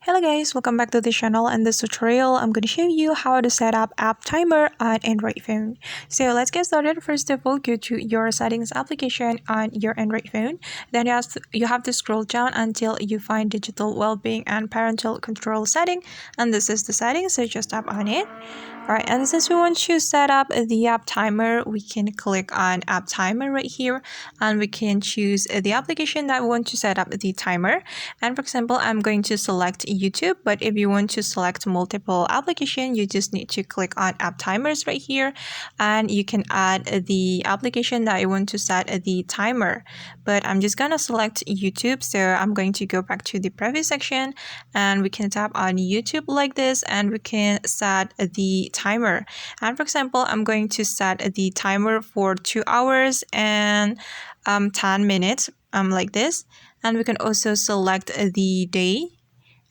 Hello guys, welcome back to the channel. In this tutorial, I'm going to show you how to set up app timer on Android phone. So let's get started. First of all, go to your settings application on your Android phone. Then you have to scroll down until you find digital well-being and parental control setting. And this is the setting, so just tap on it. Alright, and since we want to set up the app timer, we can click on app timer right here, and we can choose the application that we want to set up the timer. And for example, I'm going to select YouTube, but if you want to select multiple application, you just need to click on app timers right here, and you can add the application that you want to set the timer. But I'm just gonna select YouTube, so I'm going to go back to the previous section, and we can tap on YouTube like this, and we can set the timer. And for example, I'm going to set the timer for 2 hours and 10 minutes like this. And we can also select the day,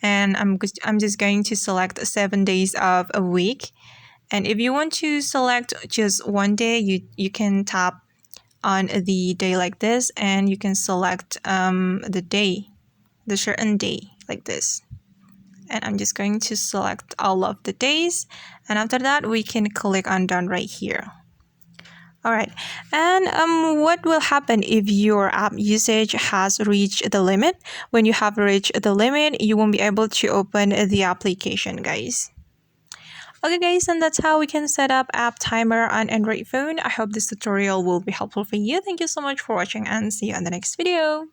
and I'm just going to select 7 days of a week. And if you want to select just one day, you can tap on the day like this, and you can select the day, the certain day like this. And I'm just going to select all of the days, and after that we can click on done right here. Alright, and what will happen if your app usage has reached the limit? When you have reached the limit, you won't be able to open the application, guys. Okay guys, and that's how we can set up app timer on Android phone. I hope this tutorial will be helpful for you. Thank you so much for watching, and see you on the next video.